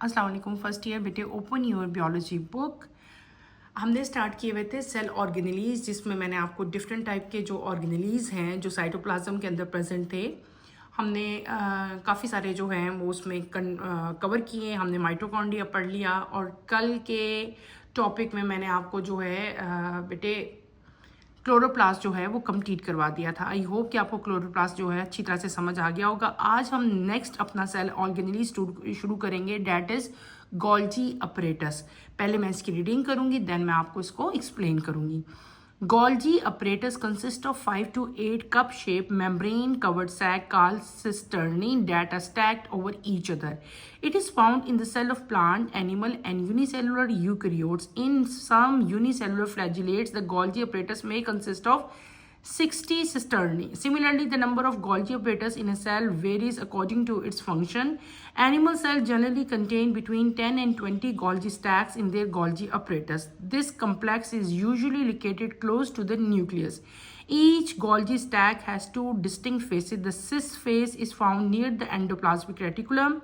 अस्सलाम वालेकुम। First year बेटे, ओपन योर बायोलॉजी बुक। हमने स्टार्ट किए हुए थे सेल ऑर्गेनेलीज, जिसमें मैंने आपको डिफरेंट टाइप के जो ऑर्गेनेलीज हैं जो साइटोप्लाज्म के अंदर प्रेजेंट थे, हमने काफ़ी सारे जो हैं वो उसमें कवर किए। हमने माइटोकॉन्ड्रिया पढ़ लिया और कल के टॉपिक में मैंने आपको जो है बेटे क्लोरोप्लास्ट जो है वो कंप्लीट करवा दिया था। आई होप कि आपको क्लोरोप्लास्ट जो है अच्छी तरह से समझ आ गया होगा। आज हम नेक्स्ट अपना सेल ऑर्गेनेली शुरू करेंगे, डैट इज गोल्जी अपरेटस। पहले मैं इसकी रीडिंग करूंगी, देन मैं आपको इसको एक्सप्लेन करूंगी। Golgi apparatus consists of 5 to 8 cup-shaped membrane-covered sac called cisternae that are stacked over each other. It is found in the cell of plant, animal, and unicellular eukaryotes. In some unicellular flagellates, the Golgi apparatus may consist of 60 cisternae. Similarly, the number of Golgi apparatus in a cell varies according to its function. Animal cells generally contain between 10 and 20 Golgi stacks in their Golgi apparatus. This complex is usually located close to the nucleus. Each Golgi stack has two distinct faces. The cis face is found near the endoplasmic reticulum.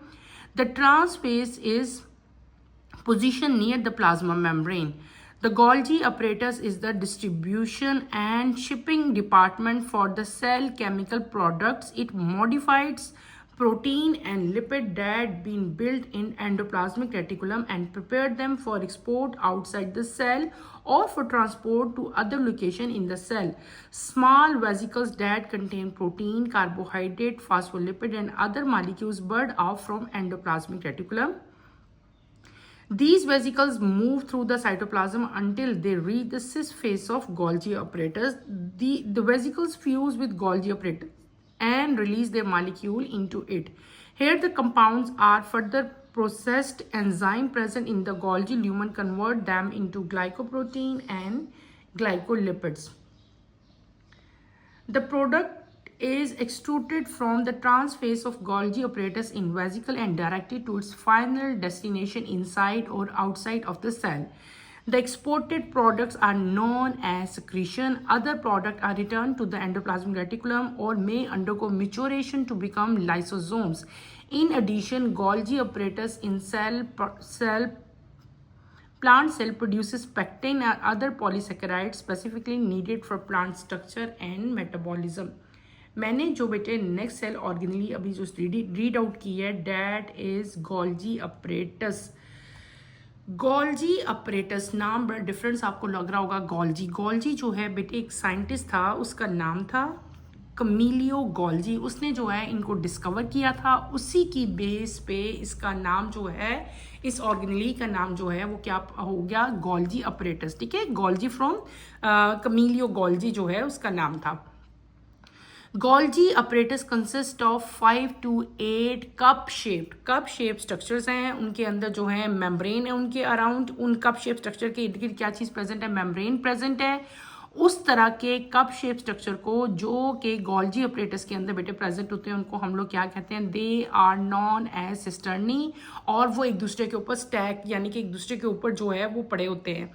The trans face is positioned near the plasma membrane. The Golgi apparatus is the distribution and shipping department for the cell chemical products. It modifies protein and lipid that been built in endoplasmic reticulum and prepare them for export outside the cell or for transport to other location in the cell. Small vesicles that contain protein, carbohydrate, phospholipid and other molecules bud off from endoplasmic reticulum. These vesicles move through the cytoplasm until they reach the cis phase of Golgi apparatus. The vesicles fuse with Golgi apparatus and release their molecule into it. Here the compounds are further processed. Enzyme present in the Golgi lumen convert them into glycoprotein and glycolipids. The product is extruded from the trans phase of Golgi apparatus in vesicle and directed to its final destination inside or outside of the cell. The exported products are known as secretion. Other products are returned to the endoplasmic reticulum or may undergo maturation to become lysosomes. In addition, Golgi apparatus in plant cell produces pectin and other polysaccharides specifically needed for plant structure and metabolism. मैंने जो बेटे next cell organelle अभी जो read out की है, that is Golgi apparatus. Golgi apparatus नाम बड़ा difference आपको लग रहा होगा। गोल्जी जो है बेटे एक साइंटिस्ट था, उसका नाम था कमीलियो गोल्जी। उसने जो है इनको डिस्कवर किया था, उसी की बेस पे इसका नाम जो है, इस ऑर्गेनली का नाम जो है वो क्या हो गया, गोल्जी अपरेटस। ठीक है, गोल्जी फ्रॉम कमीलियो गोल्जी जो है उसका नाम था। Golgi apparatus consists of 5 to 8 cup shaped structures हैं। उनके अंदर जो है मेम्ब्रेन है, उनके अराउंड उन कप शेप स्ट्रक्चर के इर्द गिर्द क्या चीज़ प्रेजेंट है, मेम्ब्रेन प्रेजेंट है। उस तरह के कप शेप स्ट्रक्चर को जो कि गोल्जी अपरेटस के अंदर बेटे प्रेजेंट होते हैं, उनको हम लोग क्या कहते हैं, they are known as cisternae. और वो एक दूसरे के ऊपर स्टैक यानी कि एक दूसरे के ऊपर जो है वो पड़े होते हैं।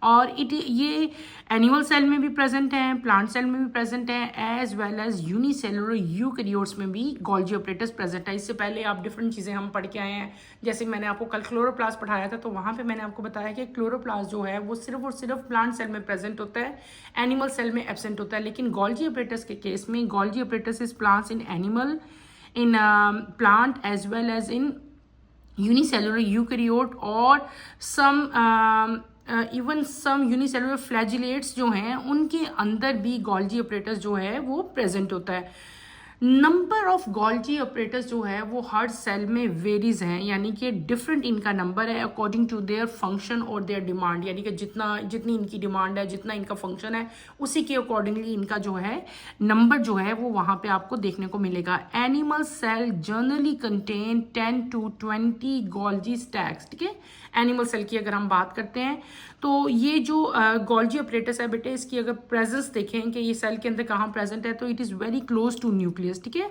और ये एनिमल सेल में भी प्रेजेंट है, प्लांट सेल में भी प्रेजेंट है, as well as unicellular eukaryotes में भी गोल्जी अपरेटस प्रेजेंट है। इससे पहले आप डिफरेंट चीज़ें हम पढ़ के आए हैं, जैसे मैंने आपको कल क्लोरोप्लास्ट पढ़ाया था, तो वहाँ पे मैंने आपको बताया कि क्लोरोप्लास्ट जो है वो सिर्फ और सिर्फ प्लांट सेल में प्रेजेंट होता है, एनिमल सेल में एब्सेंट होता है। लेकिन गोल्जी अपरेटस के केस में, Golgi apparatus is plants in animal, in plant as well as in unicellular eukaryote और इवन सम यूनिसेलुलर फ्लैजिलेट्स जो हैं उनके अंदर भी गोल्जी अपरेटस जो है वो प्रेजेंट होता है। नंबर ऑफ गोल्जी अपरेटस जो है वो हर सेल में वेरीज हैं, यानी कि डिफरेंट इनका नंबर है अकॉर्डिंग टू देयर फंक्शन और देयर डिमांड। यानी कि जितनी इनकी डिमांड है, जितना इनका फंक्शन है, उसी के अकॉर्डिंगली इनका जो है नंबर जो है वो वहाँ पे आपको देखने को मिलेगा। Animal cell generally contain 10 to 20 Golgi stacks. ठीक है, एनिमल सेल की अगर हम बात करते हैं तो ये जो गोल्जी अपरेटस है बेटे, इसकी अगर प्रेजेंस देखें कि ये सेल के अंदर कहाँ प्रेजेंट है, तो it is very close to nucleus. ठीक है,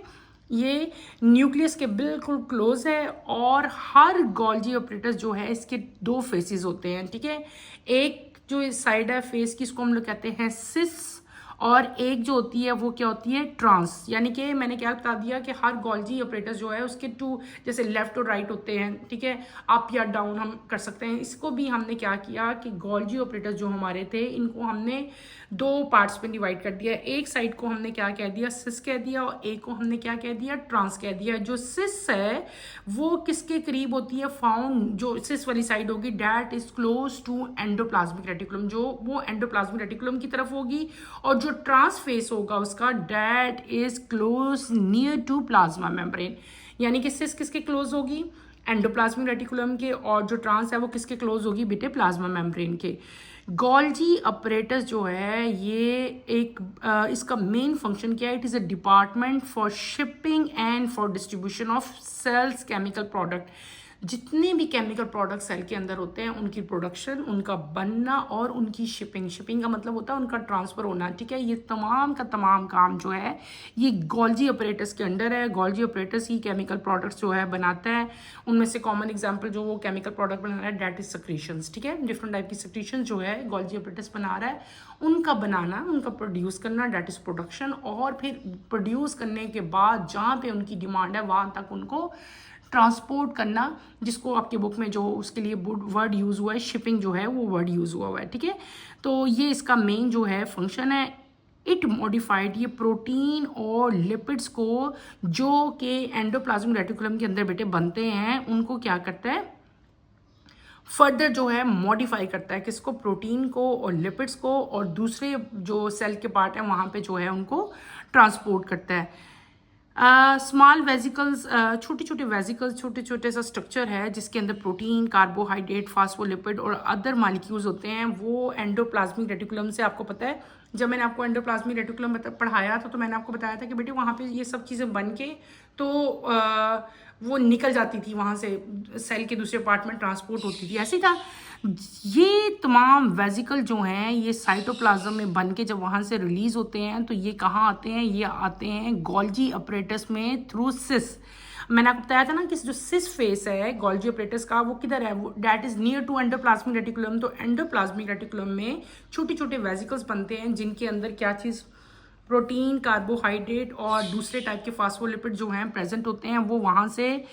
ये न्यूक्लियस के बिल्कुल क्लोज है। और हर गोल्जी अपरेटस जो है इसके दो फेसेस होते हैं। ठीक है, एक जो साइड है फेस की, इसको हम लोग कहते हैं सिस, और एक जो होती है वो क्या होती है, ट्रांस। यानी कि मैंने क्या बता दिया कि हर गोल्जी ऑपरेटर्स जो है उसके टू, जैसे लेफ्ट और राइट होते हैं, ठीक है, अप या डाउन हम कर सकते हैं। इसको भी हमने क्या किया कि गोल्जी ऑपरेटर्स जो हमारे थे इनको हमने दो पार्ट्स में डिवाइड कर दिया। एक साइड को हमने क्या कह दिया, सिस कह दिया, और एक को हमने क्या कह दिया, ट्रांस कह दिया। जो सिस है वो किसके करीब होती है, फाउंड, जो सिस वाली साइड होगी that is close to endoplasmic reticulum, जो वो एंडोप्लाज्मिक रेटिकुलम की तरफ होगी। और जो ट्रांस फेस होगा उसका that is close near to plasma membrane. यानी कि सिस किसके क्लोज होगी, एंडोप्लाज्मिक रेटिकुलम के, और जो ट्रांस है वो किसके क्लोज होगी बेटे, प्लाज्मा मेम्ब्रेन के। गोल्जी अपरेटस जो है ये एक इसका मेन फंक्शन क्या है, it is a department for shipping and for distribution of cell's chemical product. जितने भी केमिकल प्रोडक्ट सेल के अंदर होते हैं उनकी प्रोडक्शन, उनका बनना और उनकी शिपिंग, शिपिंग का मतलब होता है उनका ट्रांसफ़र होना, ठीक है। ये तमाम का तमाम काम जो है ये गोल्जी ऑपरेटस के अंडर है। गोल्जी ऑपरेटस ही केमिकल प्रोडक्ट्स जो है बनाता है। उनमें से कॉमन एग्जांपल जो वो केमिकल प्रोडक्ट बना रहा है डैट इज सेक्रीशंस, ठीक है। डिफरेंट टाइप की सेक्रीशंस जो है गोल्जी ऑपरेटस बना रहा है, उनका बनाना, उनका प्रोड्यूस करना डैट इज प्रोडक्शन। और फिर प्रोड्यूस करने के बाद जहाँ पे उनकी डिमांड है वहाँ तक उनको ट्रांसपोर्ट करना, जिसको आपके बुक में जो उसके लिए वर्ड यूज़ हुआ है शिपिंग जो है वो वर्ड यूज़ हुआ है, ठीक है। तो ये इसका मेन जो है फंक्शन है। इट मॉडिफाइड, ये प्रोटीन और लिपिड्स को जो कि एंडोप्लाज्मिक रेटिकुलम के अंदर बेटे बनते हैं उनको क्या करता है, फर्दर जो है मॉडिफाई करता है, किसको, प्रोटीन को और लिपिड्स को, और दूसरे जो सेल के पार्ट हैं वहाँ पे जो है उनको ट्रांसपोर्ट करता है। स्मॉल वेजिकल्स, छोटे छोटे वेजिकल्स, छोटे छोटे सा स्ट्रक्चर है जिसके अंदर प्रोटीन, कार्बोहाइड्रेट, फास्फोलिपिड और अदर मालिक्यूल्स होते हैं। वो एंडोप्लाज्मिक रेटिकुलम से, आपको पता है जब मैंने आपको एंडोप्लाज्मिक रेटिकुलम पढ़ाया था तो मैंने आपको बताया था कि बेटे वहाँ पे ये सब चीज़ें बन के तो वो निकल जाती थी वहाँ से, सेल के दूसरे पार्ट में ट्रांसपोर्ट होती थी, ऐसे ही था। ये तमाम वेजिकल जो हैं ये साइटोप्लाज्म में बन के जब वहाँ से रिलीज होते हैं तो ये कहाँ आते हैं, ये आते हैं गोल्जी अपरेटस में थ्रू सिस। मैंने आपको बताया था ना कि जो सिस फेस है गोल्जी अपरेटस का वो किधर है, वो that is near to endoplasmic reticulum. तो एंडोप्लाज्मिक रेटिकुलम में छोटे छोटे वेजिकल्स बनते हैं जिनके अंदर क्या चीज़, प्रोटीन, कार्बोहाइड्रेट और दूसरे टाइप के फास्फोलिपिड जो हैं प्रेजेंट होते हैं, वो वहाँ से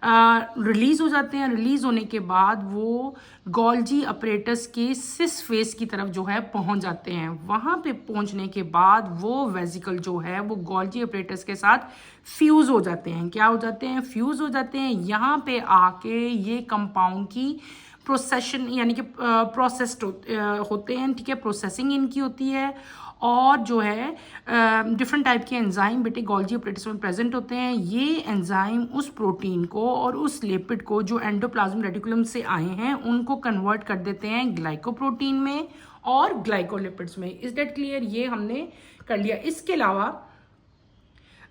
रिलीज़ हो जाते हैं। रिलीज़ होने के बाद वो गोल्जी अपरेटस के सिस फेस की तरफ जो है पहुँच जाते हैं। वहाँ पे पहुँचने के बाद वो वेजिकल जो है वो गोल्जी अपरेटस के साथ फ्यूज़ हो जाते हैं। क्या हो जाते हैं, फ्यूज़ हो जाते हैं। यहाँ पे आके ये कंपाउंड की प्रोसेशन यानी कि प्रोसेस्ड होते हैं, ठीक है, प्रोसेसिंग इनकी होती है। और जो है डिफरेंट टाइप के एंजाइम बेटे गोल्जी अपरेटस में प्रेजेंट होते हैं। ये एंजाइम उस प्रोटीन को और उस लिपिड को जो एंडोप्लाज्मिक रेटिकुलम से आए हैं उनको कन्वर्ट कर देते हैं ग्लाइकोप्रोटीन में और ग्लाइकोलिपिड्स में। इज दैट क्लियर, ये हमने कर लिया। इसके अलावा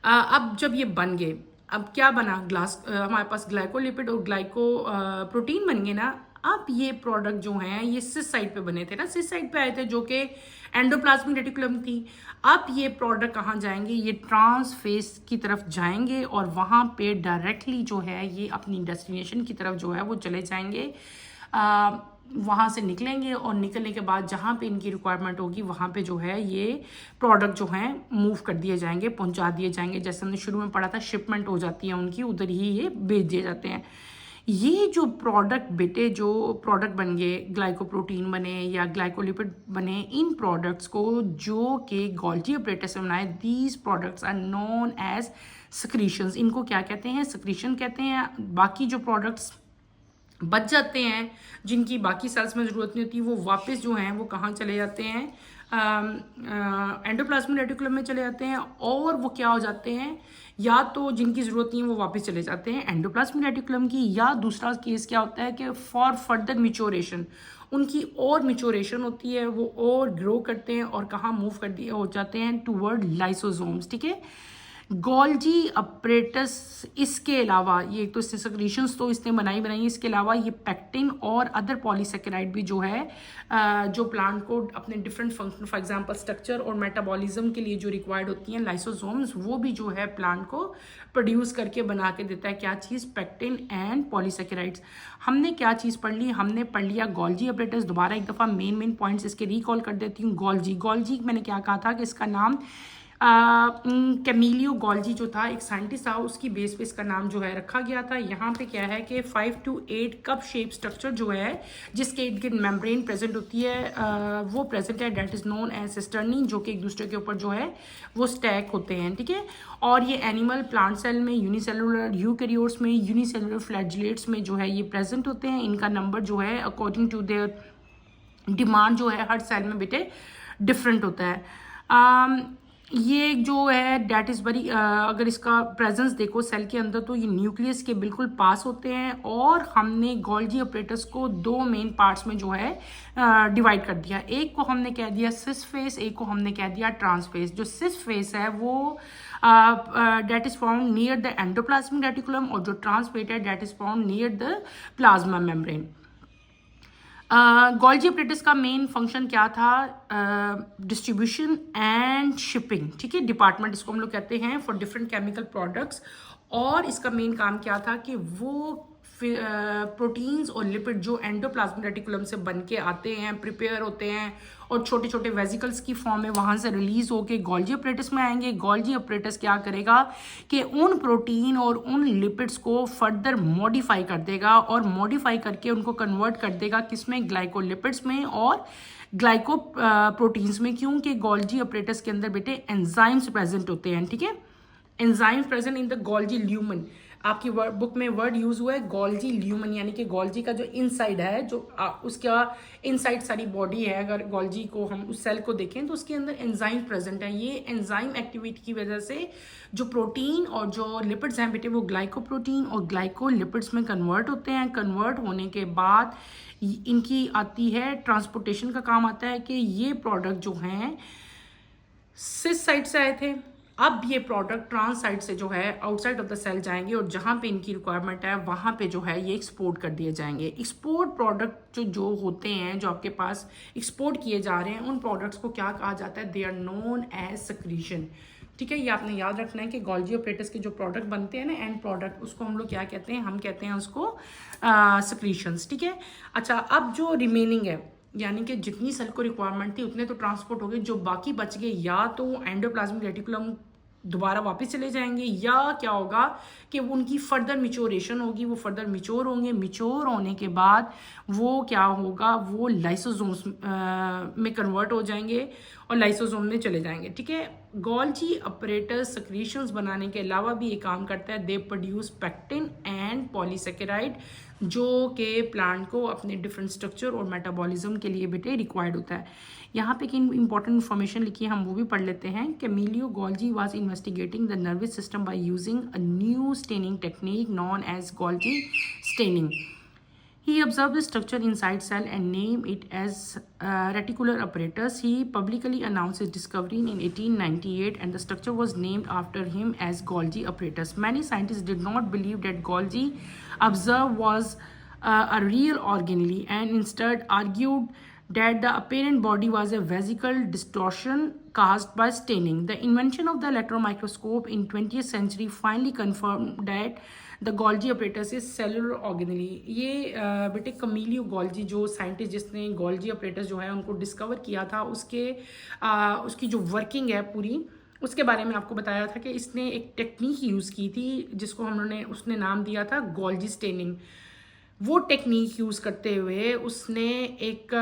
अब जब ये बन गए, अब क्या बना, हमारे पास ग्लाइकोलिपिड और ग्लाइको प्रोटीन बन गए ना। अब ये प्रोडक्ट जो हैं ये सिस साइड पे बने थे ना, सिस साइड पे आए थे जो कि एंडोप्लाज्मिक रेटिकुलम थी। अब ये प्रोडक्ट कहाँ जाएंगे, ये ट्रांस फेस की तरफ जाएंगे और वहाँ पे डायरेक्टली जो है ये अपनी डेस्टिनेशन की तरफ जो है वो चले जाएंगे। वहाँ से निकलेंगे और निकलने के बाद जहाँ पे इनकी रिक्वायरमेंट होगी वहाँ पे जो है ये प्रोडक्ट जो हैं मूव कर दिए जाएंगे, पहुँचा दिए जाएंगे। जैसे हमने शुरू में पढ़ा था शिपमेंट हो जाती है उनकी, उधर ही ये भेज दिए जाते हैं। ये जो प्रोडक्ट बेटे, जो प्रोडक्ट बन गए, ग्लाइकोप्रोटीन बने या ग्लाइकोलिपिड बने, इन प्रोडक्ट्स को जो कि गोल्जी अपरेटस से बनाए, these products are known as secretions. इनको क्या कहते हैं, सक्रीशन कहते हैं। बाकी जो प्रोडक्ट्स बच जाते हैं जिनकी बाकी सेल्स में ज़रूरत नहीं होती वो वापस जो हैं वो कहाँ चले जाते हैं, एंडोप्लाज्मिक रेटिकुलम में चले जाते हैं। और वो क्या हो जाते हैं, या तो जिनकी ज़रूरत नहीं है वो वापस चले जाते हैं एंडोप्लाज्मिक रेटिकुलम की, या दूसरा केस क्या होता है कि फॉर फर्दर मिचोरेशन, उनकी और मिचोरेशन होती है, वो और ग्रो करते हैं और कहाँ मूव कर दिए हो जाते हैं टूवर्ड लाइसोसोम्स, ठीक है। गोल्जी अपरेटस, इसके अलावा ये तो इसने सक्रीशंस तो इसने बनाई, इसके अलावा ये पैक्टिन और अदर पॉलीसेकेराइड भी जो है जो प्लांट को अपने different function, for example structure और मेटाबॉलिज्म के लिए जो रिक्वायर्ड होती हैं लाइसोसोम्स, वो भी जो है प्लांट को प्रोड्यूस करके बना के देता है। क्या चीज़? Pectin and polysaccharides. हमने क्या चीज़ पढ़ ली? हमने पढ़ लिया गोल्जी अपरेटस। दोबारा एक दफ़ा मेन पॉइंट्स इसके रिकॉल कर देती हूँ। गोल्जी मैंने क्या कहा था कि इसका नाम कैमिलियो गोल्जी जो था एक साइंटिस्ट था, उसकी बेस पे इसका नाम जो है रखा गया था। यहाँ पे क्या है कि 5 to 8 कप शेप स्ट्रक्चर जो है जिसके इर्द गिर्द मेम्ब्रेन प्रेजेंट होती है वो प्रेजेंट है, that is known as cisternae, जो कि एक दूसरे के ऊपर जो है वो स्टैक होते हैं, ठीक है। और ये एनिमल प्लांट सेल में, यूनिसेलुलर यूकैरियोट्स में, यूनिसेलुलर फ्लैजिलेट्स में जो है ये प्रेजेंट होते हैं। इनका नंबर जो है अकॉर्डिंग टू देयर डिमांड जो है हर सेल में बेटे डिफरेंट होता है। ये जो है डेट इज़ वेरी, अगर इसका प्रेजेंस देखो सेल के अंदर तो ये न्यूक्लियस के बिल्कुल पास होते हैं। और हमने गोल्जी अपरेटस को दो मेन पार्ट्स में जो है डिवाइड कर दिया। एक को हमने कह दिया सिस फेस, एक को हमने कह दिया ट्रांस फेस। जो सिस फेस है वो that is found near the endoplasmic reticulum, और जो ट्रांस फेस है that is found near the plasma membrane. Golgi apparatus का मेन फंक्शन क्या था? डिस्ट्रीब्यूशन एंड शिपिंग, ठीक है, डिपार्टमेंट इसको हम लोग कहते हैं फॉर डिफरेंट केमिकल प्रोडक्ट्स। और इसका मेन काम क्या था कि वो प्रोटीन्स और लिपिड जो एंडोप्लाज्मिक रेटिकुलम से बन के आते हैं, प्रिपेयर होते हैं और छोटे छोटे वेजिकल्स की फॉर्म में वहाँ से रिलीज होके गोल्जी अपरेटस में आएंगे। गोल्जी अपरेटस क्या करेगा कि उन प्रोटीन और उन लिपिड्स को फर्दर मॉडिफाई कर देगा और मॉडिफाई करके उनको कन्वर्ट कर देगा किसमें? ग्लाइकोलिपिड्स में और ग्लाइको प्रोटीन्स में। क्योंकि गोल्जी अपरेटस के अंदर बेटे एंजाइम्स प्रेजेंट होते हैं, ठीक है। Enzymes present in the Golgi lumen. आपकी बुक में वर्ड यूज हुआ है गोल्जी ल्यूमन, यानी कि गोल्जी का जो इनसाइड है, जो उसका इनसाइड सारी बॉडी है, अगर गोल्जी को हम उस सेल को देखें तो उसके अंदर एंजाइम प्रेजेंट है। ये एंजाइम एक्टिविटी की वजह से जो प्रोटीन और जो लिपिड्स हैं बेटे वो ग्लाइकोप्रोटीन और ग्लाइकोलिपिड्स में कन्वर्ट होते हैं। कन्वर्ट होने के बाद इनकी आती है ट्रांसपोर्टेशन का काम आता है कि ये प्रोडक्ट जो हैं सिस साइड से आए थे, अब ये प्रोडक्ट ट्रांस साइड से जो है आउटसाइड ऑफ द सेल जाएंगे और जहाँ पे इनकी रिक्वायरमेंट है वहाँ पे जो है ये एक्सपोर्ट कर दिए जाएंगे। एक्सपोर्ट प्रोडक्ट जो होते हैं, जो आपके पास एक्सपोर्ट किए जा रहे हैं, उन प्रोडक्ट्स को क्या कहा जाता है? They are known as secretion, ठीक है। ये आपने याद रखना है कि गोल्जी अपरेटस के जो प्रोडक्ट बनते हैं ना, एंड प्रोडक्ट, उसको हम लोग क्या कहते हैं? हम कहते हैं उसको सक्रीशंस, ठीक है। अच्छा, अब जो रिमेनिंग है, यानी कि जितनी सेल को रिक्वायरमेंट थी उतने तो ट्रांसपोर्ट हो गए, जो बाकी बच गए या तो एंडोप्लाज्मिक रेटिकुलम दोबारा वापस चले जाएंगे, या क्या होगा कि उनकी फर्दर मिचोरेशन होगी, वो फर्दर मिचोर होंगे। मिचोर होने के बाद वो क्या होगा? वो लाइसोसोम्स में कन्वर्ट हो जाएंगे और लाइसोसोम में चले जाएंगे, ठीक है। गोल्जी अपरेटस सक्रीशंस बनाने के अलावा भी ये काम करता है। They produce pectin and polysaccharide, जो कि प्लांट को अपने डिफरेंट स्ट्रक्चर और मेटाबॉलिज्म के लिए बेटे रिक्वायर्ड होता है। यहाँ पे एक इंपॉर्टेंट इन्फॉर्मेशन लिखी है, हम वो भी पढ़ लेते हैं। Camillo Golgi was investigating the nervous system by using a new staining technique known as Golgi staining. He observed the structure inside cell and named it as reticular apparatus. He publicly announced his discovery in 1898 and the structure was named after him as Golgi apparatus. Many scientists did not believe that Golgi observed was a real organelle and instead argued that the apparent body was a vesicle distortion caused by staining. The invention of the electron microscope in 20th century finally confirmed that the Golgi apparatus is cellular organelle. ये बेटे Camillo Golgi जो scientist जिसने Golgi apparatus जो है उनको discover किया था, उसकी जो वर्किंग है पूरी, उसके बारे में आपको बताया था कि इसने एक टेक्निक यूज़ की थी जिसको उसने नाम दिया था गोल्जी स्टेनिंग। वो टेक्निक यूज़ करते हुए उसने एक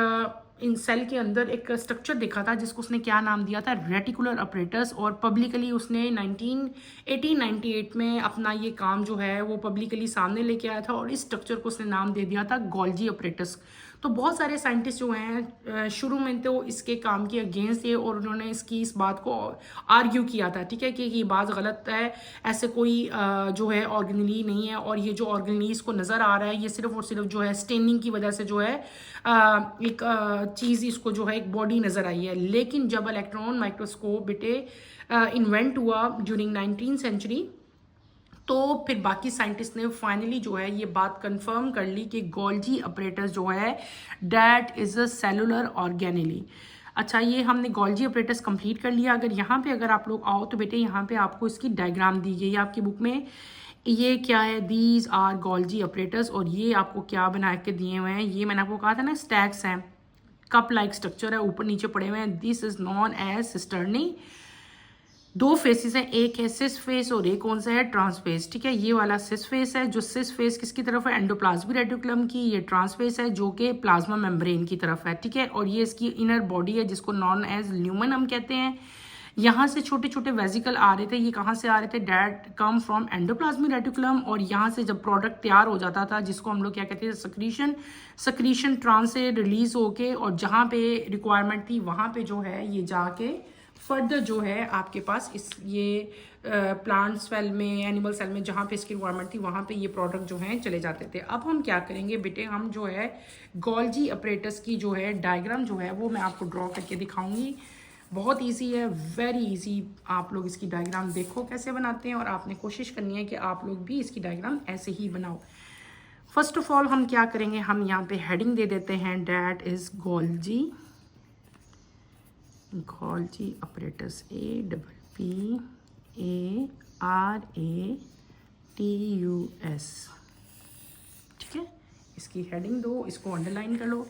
इन सेल के अंदर एक स्ट्रक्चर देखा था जिसको उसने क्या नाम दिया था? Reticular apparatus. और पब्लिकली उसने 1898 में अपना ये काम जो है वो पब्लिकली सामने लेके आया था और इस स्ट्रक्चर को उसने नाम दे दिया था गोल्जी अपरेटस। तो बहुत सारे साइंटिस्ट जो हैं शुरू में तो इसके काम के अगेंस्ट थे और उन्होंने इस बात को आर्ग्यू किया था, ठीक है, कि ये बात गलत है, ऐसे कोई जो है ऑर्गेनली नहीं है, और ये जो ऑर्गेनली इसको नज़र आ रहा है ये सिर्फ और सिर्फ जो है स्टेनिंग की वजह से जो है एक चीज़ इसको जो है एक बॉडी नज़र आई है। लेकिन जब इलेक्ट्रॉन माइक्रोस्कोप बेटे इन्वेंट हुआ ड्यूरिंग 19वीं सेंचुरी, तो फिर बाकी साइंटिस्ट ने फाइनली जो है ये बात कंफर्म कर ली कि गोल्जी अपरेटस जो है that is a cellular organelle. अच्छा, ये हमने गोल्जी अपरेटस कंप्लीट कर लिया। अगर यहाँ पे अगर आप लोग आओ तो बेटे यहाँ पे आपको इसकी डायग्राम दी गई है आपकी बुक में। ये क्या है, दीज आर गोल्जी अपरेटस, और ये आपको क्या बना के दिए हुए हैं, ये मैंने आपको कहा था ना स्टैक्स हैं, कप लाइक स्ट्रक्चर है, ऊपर नीचे पड़े हुए हैं। This is known as cisternae. दो फेसेस हैं, एक है सिस फेस और एक कौन सा है, ट्रांस फेस, ठीक है। ये वाला सिस फेस है, जो सिस फेस किसकी तरफ है, एंडोप्लाज्मिक रेटिकुलम की। ये ट्रांस फेस है जो कि प्लाज्मा मेम्ब्रेन की तरफ है, ठीक है। और ये इसकी इनर बॉडी है जिसको नॉन एज ल्यूमन हम कहते हैं। यहाँ से छोटे छोटे वेजिकल आ रहे थे, ये कहाँ से आ रहे थे, that come from endoplasmic reticulum. और यहाँ से जब प्रोडक्ट तैयार हो जाता था जिसको हम लोग क्या कहते हैं, सक्रीशन ट्रांस से रिलीज होके, और जहाँ पे रिक्वायरमेंट थी वहाँ पे जो है ये जाके फर्दर जो है आपके पास इस ये प्लांट सेल में, एनिमल सेल में, जहाँ पे इसकी रिक्वायरमेंट थी वहाँ पे ये प्रोडक्ट जो हैं चले जाते थे। अब हम क्या करेंगे बेटे, हम जो है गोल्जी अपरेटस की जो है डायग्राम जो है वो मैं आपको ड्रॉ करके दिखाऊंगी। बहुत इजी है, वेरी इजी। आप लोग इसकी डायग्राम देखो कैसे बनाते हैं, और आपने कोशिश करनी है कि आप लोग भी इसकी डायग्राम ऐसे ही बनाओ। फर्स्ट ऑफ ऑल हम क्या करेंगे, हम यहाँ पे हेडिंग दे देते हैं, that is Golgi apparatus, APPARATUS, ठीक है। इसकी हेडिंग दो, इसको अंडरलाइन कर लो।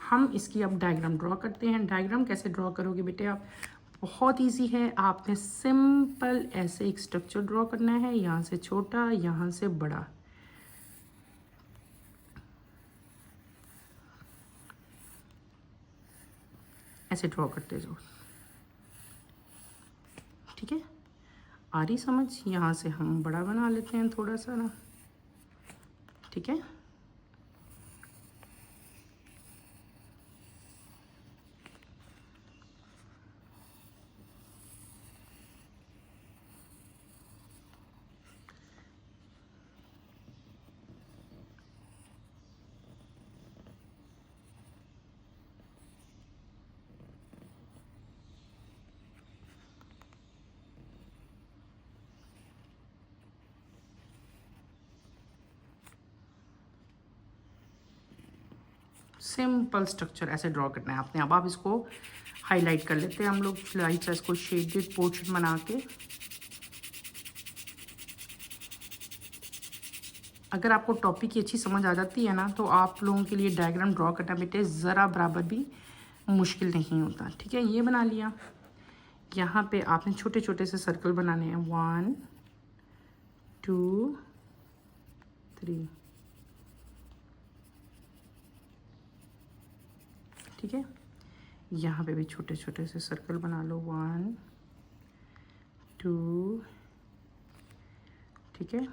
हम इसकी अब डायग्राम ड्रॉ करते हैं। डायग्राम कैसे ड्रॉ करोगे बेटे आप, बहुत इजी है। आपने सिंपल ऐसे एक स्ट्रक्चर ड्रॉ करना है, यहाँ से छोटा, यहाँ से बड़ा, ऐसे ड्रॉ करते जाओ, ठीक है। आ रही समझ, यहाँ से हम बड़ा बना लेते हैं थोड़ा सा ना, ठीक है। सिंपल स्ट्रक्चर ऐसे ड्रॉ करना है आपने। अब आप इसको हाईलाइट कर लेते हैं हम लोग, लाइट सा इसको शेडेड पोर्शन बना के। अगर आपको टॉपिक की अच्छी समझ आ जाती है ना, तो आप लोगों के लिए डायग्राम ड्रॉ करना बेटे ज़रा बराबर भी मुश्किल नहीं होता, ठीक है। ये बना लिया। यहाँ पे आपने छोटे छोटे से सर्कल बनाने हैं, 1 2 3, ठीक है। यहाँ पे भी छोटे छोटे से सर्कल बना लो, 1 2, ठीक है।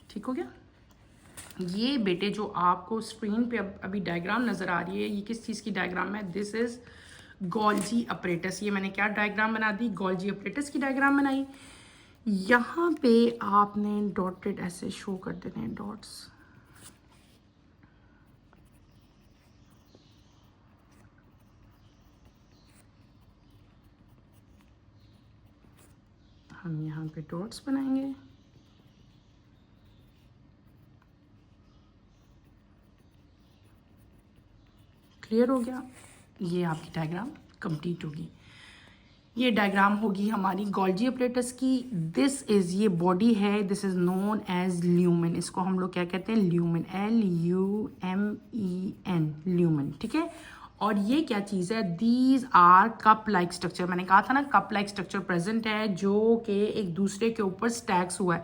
ठीक हो गया। ये बेटे जो आपको स्क्रीन पे अभी डायग्राम नज़र आ रही है, ये किस चीज़ की डायग्राम है, दिस इज़ गोल्जी अपरेटस। ये मैंने क्या डायग्राम बना दी, गोल्जी अपरेटस की डायग्राम बनाई। यहाँ पे आपने डॉटेड ऐसे शो कर देने हैं, डॉट्स। हम यहाँ पे डॉट्स बनाएंगे। क्लियर हो गया, ये आपकी डायग्राम कंप्लीट होगी। ये डायग्राम होगी हमारी गोल्जी अपरेटस की। दिस इज़, ये बॉडी है, this is known as lumen. इसको हम लोग क्या कहते हैं, ल्यूमेन, LUMEN, ल्यूमेन, ठीक है। और ये क्या चीज़ है, these are cup like structure. मैंने कहा था ना कप लाइक स्ट्रक्चर प्रेजेंट है जो कि एक दूसरे के ऊपर स्टैक्स हुआ है।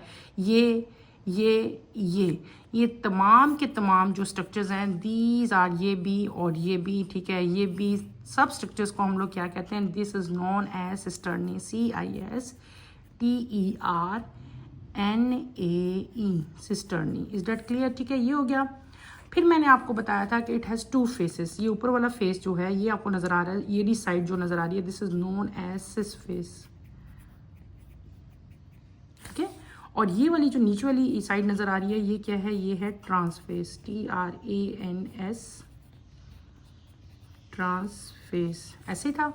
ये तमाम के तमाम जो स्ट्रक्चर्स हैं, दीज आर, ये भी और ये भी, ठीक है, ये भी सब स्ट्रक्चर्स को हम लोग क्या कहते हैं, this is known as cisternae, CISTERNAE, cisternae. Is that clear? ठीक है, ये हो गया। फिर मैंने आपको बताया था कि इट हैज़ 2 फेसेस। ये ऊपर वाला फेस जो है ये आपको नज़र आ रहा है, ये साइड जो नज़र आ रही है, this is known as cis face, ठीक है। और ये वाली जो नीचे वाली साइड नज़र आ रही है, ये क्या है, ये है ट्रांसफेस, TRANS, ट्रांसफेस। ऐसे था।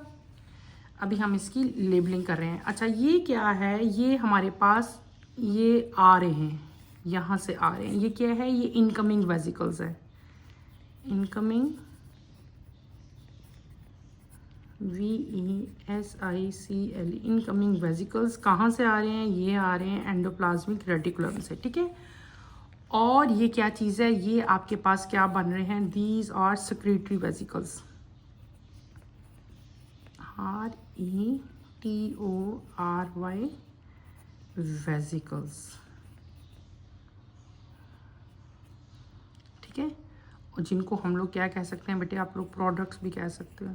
अभी हम इसकी लेबलिंग कर रहे हैं। अच्छा, ये क्या है, ये हमारे पास ये आ रहे हैं, यहाँ से आ रहे हैं, ये क्या है, ये इनकमिंग वेसिकल्स है, इनकमिंग VESICL, इनकमिंग वेसिकल्स कहाँ से आ रहे हैं, ये आ रहे हैं एंडोप्लाज्मिक रेटिकुलम से, ठीक है। और ये क्या चीज़ है, ये आपके पास क्या बन रहे हैं, these are secretory vesicles, RETORY vesicles, ठीक है। और जिनको हम लोग क्या कह सकते हैं बेटे, आप लोग प्रोडक्ट्स भी कह सकते हो।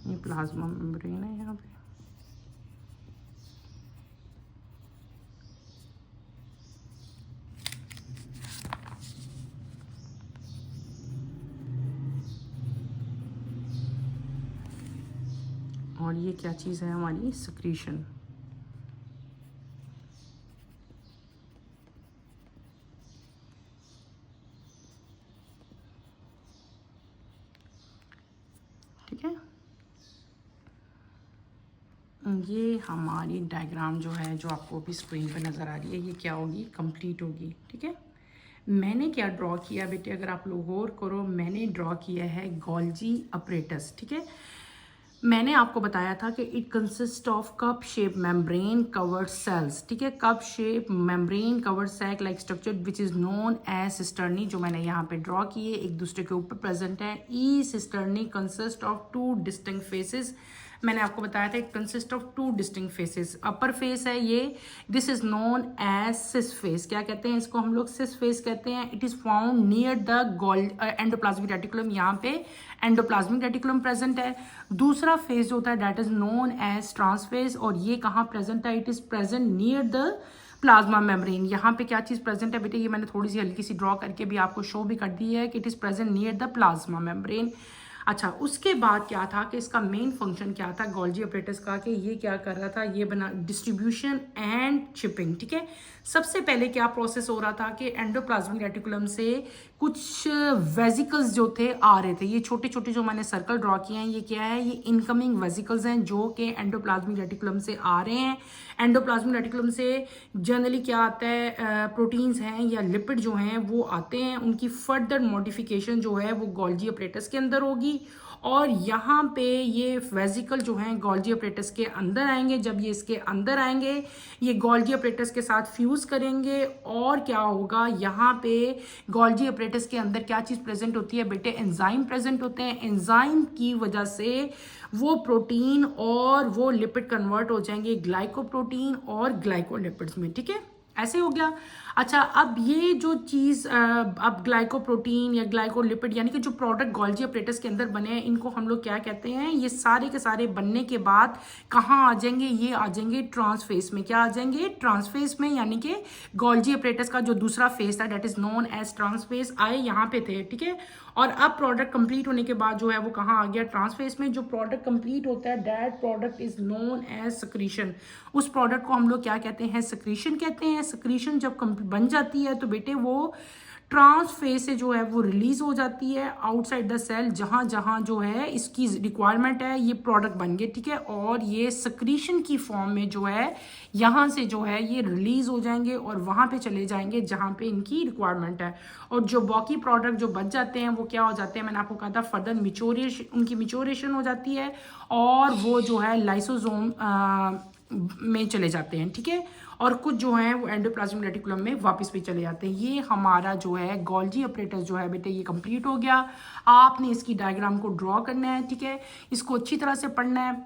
ये प्लाज्मा मेम्ब्रेन है यहाँ पे, और ये क्या चीज़ है हमारी, सिक्रीशन, ठीक है। ये हमारी डायग्राम जो है, जो आपको अभी स्क्रीन पर नज़र आ रही है, ये क्या होगी, कंप्लीट होगी, ठीक है। मैंने क्या ड्रॉ किया बेटे, अगर आप लोग गौर करो, मैंने ड्रॉ किया है गोल्जी अपरेटस, ठीक है। मैंने आपको बताया था कि it consist of cup shape membrane covered cells, ठीक है, cup shape membrane covered sac like structure which is known as cisternae, जो मैंने यहाँ पे ड्रॉ किए, एक दूसरे के ऊपर प्रेजेंट है। ई cisternae consist of 2 distinct faces, मैंने आपको बताया था, it consist of 2 distinct faces. Upper face है ये, this is known as cis face, क्या कहते हैं इसको हम लोग, सिस फेस कहते हैं। It is found near the endoplasmic reticulum, यहाँ पे एंडोप्लाज्मिक रेटिकुलम प्रेजेंट है। दूसरा फेस जो होता है that is known as trans face, और ये कहाँ प्रेजेंट है, it is present near the plasma membrane. यहाँ पे क्या चीज़ प्रेजेंट है बेटे, ये मैंने थोड़ी सी हल्की सी ड्रॉ करके भी आपको शो भी कर दी है कि it is present near the plasma membrane. अच्छा, उसके बाद क्या था कि इसका मेन फंक्शन क्या था गोल्जी अपरेटस का, कि ये क्या कर रहा था, ये बना डिस्ट्रीब्यूशन एंड शिपिंग, ठीक है। सबसे पहले क्या प्रोसेस हो रहा था कि एंडोप्लाज्मिक रेटिकुलम से कुछ वेसिकल्स जो थे आ रहे थे, ये छोटे छोटे जो मैंने सर्कल ड्रॉ किए हैं, ये क्या है, ये इनकमिंग वेसिकल्स हैं जो कि एंडोप्लाज्मिक रेटिकुलम से आ रहे हैं। एंडोप्लाज्मिक रेटिकुलम से जनरली क्या आता है, प्रोटीन्स हैं या लिपिड जो हैं वो आते हैं, उनकी फर्दर मॉडिफिकेशन जो है वो गोल्जी अपरेटस के अंदर होगी, और यहाँ पे ये वेसिकल जो हैं गोल्जी अपरेटस के अंदर आएंगे। जब ये इसके अंदर आएंगे, ये गोल्जी अपरेटस के साथ फ्यूज करेंगे, और क्या होगा, यहाँ पे गोल्जी अपरेटस के अंदर क्या चीज़ प्रेजेंट होती है बेटे, एंजाइम प्रेजेंट होते हैं। एंजाइम की वजह से वो प्रोटीन और वो लिपिड कन्वर्ट हो जाएंगे ग्लाइकोप्रोटीन और ग्लाइकोलिपिड्स में, ठीक है, ऐसे हो गया। अच्छा, अब ये जो चीज़ अब ग्लाइकोप्रोटीन या ग्लाइकोलिपिड यानी कि जो प्रोडक्ट गोल्जी अपरेटस के अंदर बने हैं, इनको हम लोग क्या कहते हैं, ये सारे के सारे बनने के बाद कहाँ आ जाएंगे, ये आ जाएंगे ट्रांसफेस में। क्या आ जाएंगे, ट्रांसफेस में, यानी कि गोल्जी अपरेटस का जो दूसरा फेस था that is known as trans face, आए यहाँ पे थे, ठीक है। और अब प्रोडक्ट कंप्लीट होने के बाद जो है वो कहाँ आ गया, ट्रांसफेस में। जो प्रोडक्ट कंप्लीट होता है that product is known as secretion, उस प्रोडक्ट को हम लोग क्या कहते हैं, सक्रीशन कहते हैं। सक्रीशन जब बन जाती है तो बेटे वो ट्रांसफेस से जो है वो रिलीज हो जाती है आउटसाइड द सेल, जहां जहां जो है इसकी रिक्वायरमेंट है, ये प्रोडक्ट बन गए, ठीक है। और ये सक्रीशन की फॉर्म में जो है यहाँ से जो है ये रिलीज हो जाएंगे और वहां पे चले जाएंगे जहां पे इनकी रिक्वायरमेंट है। और जो बाकी प्रोडक्ट जो बच जाते हैं वो क्या हो जाते हैं, मैंने आपको कहा था फर्दर मिचोरेशन, उनकी मिचोरेशन हो जाती है और वो जो है लाइसोसोम में चले जाते हैं, ठीक है। और कुछ जो हैं वो एंडोप्लाज्मिक रेटिकुलम में वापस भी चले जाते हैं। ये हमारा जो है गोल्जी अपरेटस जो है बेटे ये कंप्लीट हो गया। आपने इसकी डायग्राम को ड्रॉ करना है, ठीक है, इसको अच्छी तरह से पढ़ना है।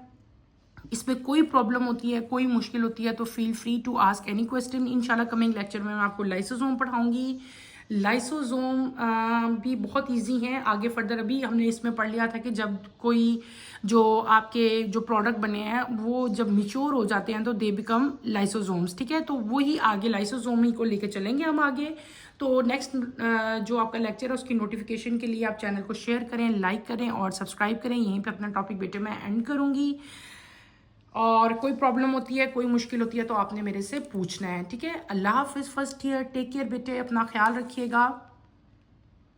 इसमें कोई प्रॉब्लम होती है, कोई मुश्किल होती है तो feel free to ask any question. इंशाल्लाह कमिंग लेक्चर में मैं आपको लाइसोसोम पढ़ाऊंगी। लाइसोसोम भी बहुत इजी है। आगे फर्दर अभी हमने इसमें पढ़ लिया था कि जब कोई जो आपके जो प्रोडक्ट बने हैं वो जब मिच्योर हो जाते हैं तो दे बिकम लाइसोसोम्स, ठीक है। तो वही आगे लाइसोसोम ही को लेके चलेंगे हम आगे। तो नेक्स्ट जो आपका लेक्चर है उसकी नोटिफिकेशन के लिए आप चैनल को शेयर करें, लाइक करें और सब्सक्राइब करें। यहीं पे अपना टॉपिक बेटे मैं एंड करूँगी। और कोई प्रॉब्लम होती है, कोई मुश्किल होती है तो आपने मेरे से पूछना है, ठीक है। अल्लाह हाफिज़। फर्स्ट ईयर, टेक केयर बेटे, अपना ख्याल रखिएगा।